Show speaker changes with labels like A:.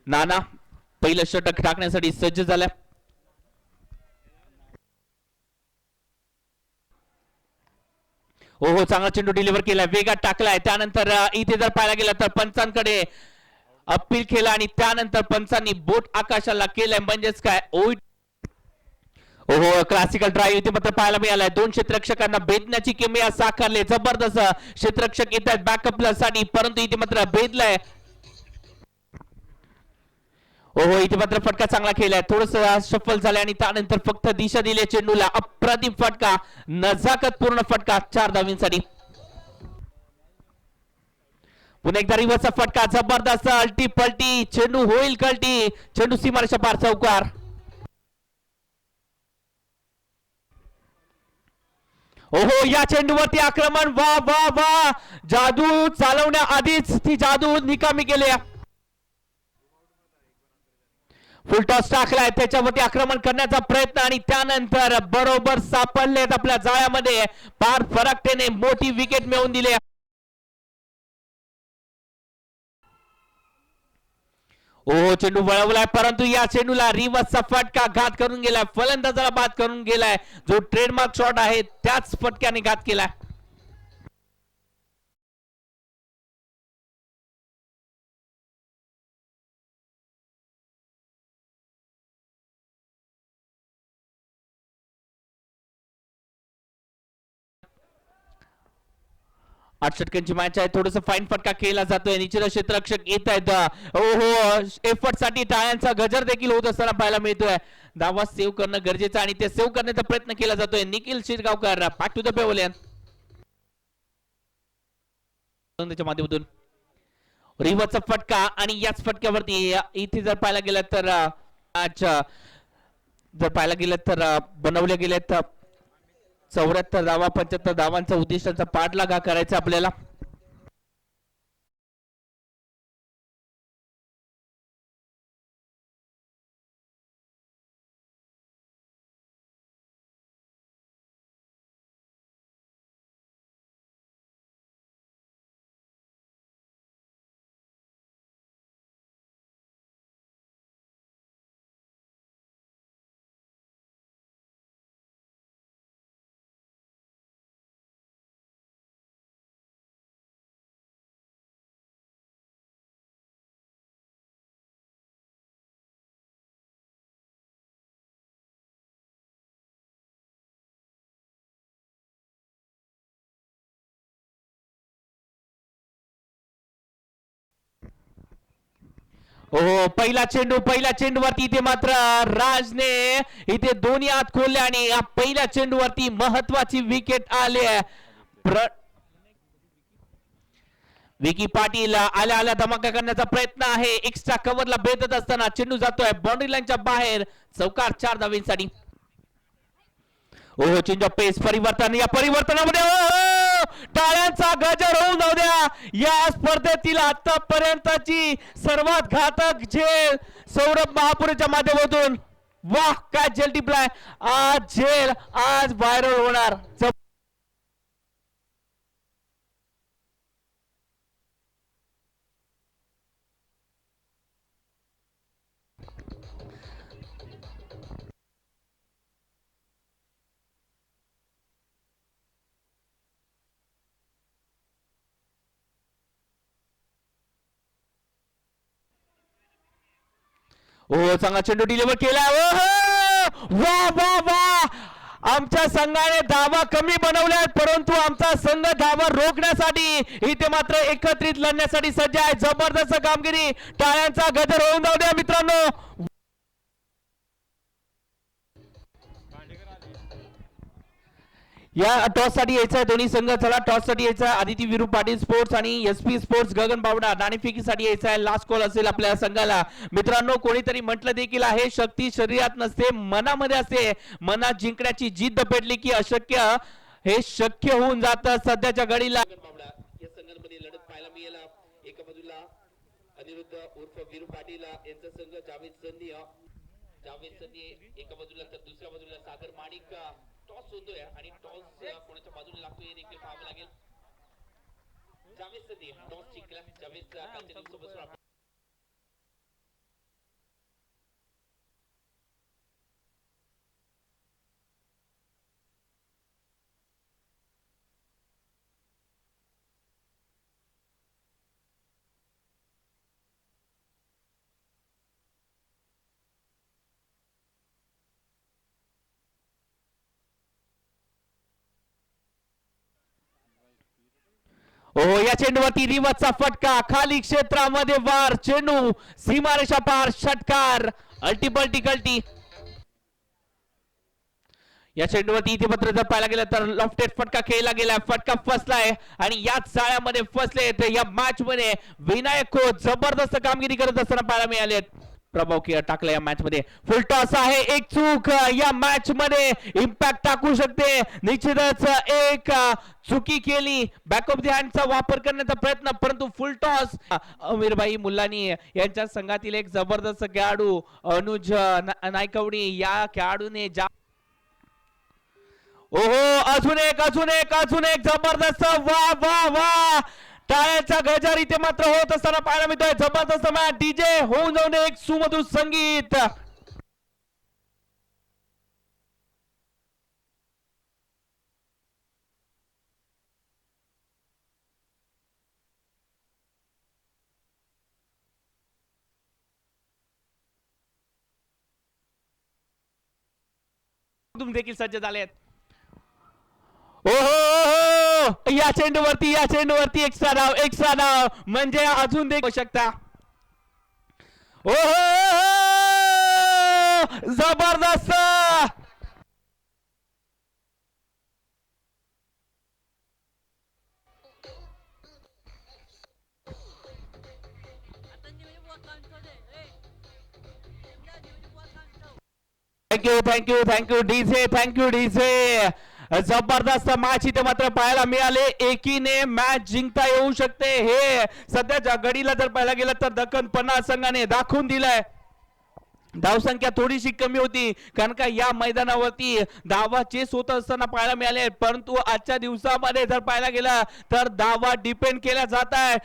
A: नाना पहिलं षटक टाकण्यासाठी सज्ज झाला. हो चांगला चेंडू डिलिव्हर केलाय, वेगात टाकलाय. त्यानंतर इथे जर पाहायला गेलं तर पंचांकडे अपील केला आणि त्यानंतर पंचांनी बोट आकाशाला केलंय. म्हणजेच काय ओहो क्लासिकल ड्राईव्ह इथे मात्र पाहायला मिळालाय. दोन क्षेत्ररक्षकांना भेदण्याची किमया साकारले. जबरदस्त क्षेत्ररक्षक येत आहेत बॅकअपला साठी, परंतु इथे मात्र भेदलाय. ओहो इथे मात्र फटका चांगला केलाय, थोडस सफल झालंय आणि त्यानंतर फक्त दिशा दिली चेंडूला. अप्रतिम फटका, नजाकत पूर्ण फटका 4 धावींसाठी. पुन्हा एकदा रिव्हर्सचा फटका, जबरदस्त अल्टी पलटी, चेंडू होईल कल्टी, चेंडू सीमारेषा पार चौकार. ओहो या चेंडूवरती आक्रमण, वा वा वा, जादू चालवण्या आधीच ती जादू निकामी केली. फुल टॉस टाकलाय, त्याच्यावरती आक्रमण करण्याचा प्रयत्न आणि त्यानंतर बरोबर सापडलेत आपल्या जाळ्यामध्ये. पार फरकतेने मोठी विकेट मिळवून दिली. ओ चेंडू वळवलाय, परंतु या चेंडूला रिव्हर्सचा फटका घात करून गेलाय, फलंदाजाला बाद करून गेलाय. जो ट्रेडमार्क शॉट आहे त्याच फटक्याने घात केलाय. आठ षटकांची मॅच आहे, थोडस फाईन फटका केला जातोय. निश्चित क्षेत्ररक्षक येत आहेत. ओहो एफर्ट साठी टाळ्यांचा गजर देखील होत असताना पाहायला मिळतोय. धावा सेव्ह करणं गरजेचं आणि ते सेव्ह करण्याचा प्रयत्न केला जातोय. Nikhil Shirgaonkar back to the pavilion. माध्यमातून रिव्हर्सचा फटका आणि याच फटक्यावरती इथे जर पाहायला गेलं तर अच्छा जर पाहायला गेलं तर बनवल्या गेल्यात 74 धावा, 75 धावांचा उद्दिष्टांचा पाठलाग करायचा आपल्याला. हो पहिला चेंडूवरती इथे मात्र राजने इथे दोन्ही हात खोलले आणि या पहिल्या चेंडूवरती महत्वाची विकेट आली. विकी पाटील आल्या आल्या धमाका करण्याचा प्रयत्न आहे. एक्स्ट्रा कव्हरला भेटत असताना चेंडू जातोय बाउंड्री लाईनच्या बाहेर, चौकार 4 धावींसाठी. ओहो चेंज ऑफ पेस, परिवर्तन, या परिवर्तनामध्ये टाळ्यांचा गजर होऊन जाऊ द्या. या स्पर्धेतील आतापर्यंतची सर्वात घातक झेल सौरभ महापुरेच्या माध्यमातून. वाह काय झेल टिपलाय आज, झेल आज व्हायरल होणार. ओ चांगला चेंडू डिलिव्हर केला. ओहो वा वा वा, आमच्या संघाने धावा कमी बनवल्या परंतु आमचा संघ धावा रोखण्यासाठी इथे मात्र एकत्रित लढण्यासाठी सज्ज आहे. जबरदस्त कामगिरी, टाळ्यांचा गजर होऊन जाऊ द्या मित्रांनो. या टॉस साठी यायचा दोन्ही संघ. चला टॉस साठी यायचा आदिती विरू पाटील स्पोर्ट्स आणि एसपी स्पोर्ट्स गगन बावडा. नाणेफेकीसाठी यायचा आहे. लास्ट कॉल असेल आपल्या संघाला. मित्रांनो कोणीतरी म्हटलं देखील आहे, शक्ती शरीरात नसते मनामध्ये असते. मनात जिंकण्याची जिद्द पेटली की अशक्य हे शक्य होऊन जातं. सध्याच्या घडीला या संघांमध्ये लढत पाहायला मिळेल. एका बाजूला अनिरुद्ध उर्फ विरू पाटील यांचा संघ जावेद संधी एका बाजूला, तर दुसऱ्या बाजूला सागर माणिक. टॉस होतोय आणि टॉस कोणाच्या बाजूने लागतोय हे देखील पाहावं लागेल. जावेद संधी टॉस जिंकला. जावेद कालच्या दिवसापासून ओ या चेंडूवरती रिवर्सचा फटका, खाली क्षेत्रामध्ये वार, चेंडू सीमारेषा पार, षटकार, अल्टीपल्टी कल्टी. या चेंडूवरती इथे मात्र जर पाहायला गेलं तर लॉफ्टेड फटका खेळला गेला, फटका फसलाय आणि याच जाळ्यामध्ये फसले. या मॅच मध्ये विनायक खोत जबरदस्त कामगिरी करत असताना पाहायला मिळाले. प्रभाव टाकला या मॅच मध्ये. फुल टॉस आहे, एक चूक या मॅच मध्ये इम्पॅक्ट टाकू शकते. निश्चितच एक चुकी केली, बॅक ऑफ द हँडचा वापर करण्याचा प्रयत्न, परंतु फुल टॉस. अमीरभाई मुल्लानी यांच्या संघातील एक जबरदस्त खेळाडू अनुज नायकवडी या खेळाडूने ओहो अजून एक जबरदस्त, वा वा वा, टाळ्याचा गजर इथे मात्र होत असताना पाहायला मिळतोय. जबरदस्त मॅच, डीजे होऊन जाऊन एक सुमधुर संगीत. तुम्ही देखील सज्ज झालेत. ओहो या चेंडूवरती एक्स्ट्रा धाव म्हणजे अजून देखील शकता. ओहो जबरदस्त. Thank you DJ. जबरदस्त मॅच इथे मात्र पाहायला मिळाले. एकीने मॅच जिंकता येऊ शकते हे सध्याच्या घडीला जर पाहायला गेलं तर दक्कन पन्नास संघाने दाखवून दिलंय. धावसंख्या थोडीशी कमी होती कारण का या मैदानावरती धावा चेस होत असताना पाहायला मिळाले, परंतु आजच्या दिवसामध्ये जर पाहायला गेलं तर धावा डिपेंड केल्या जात आहे.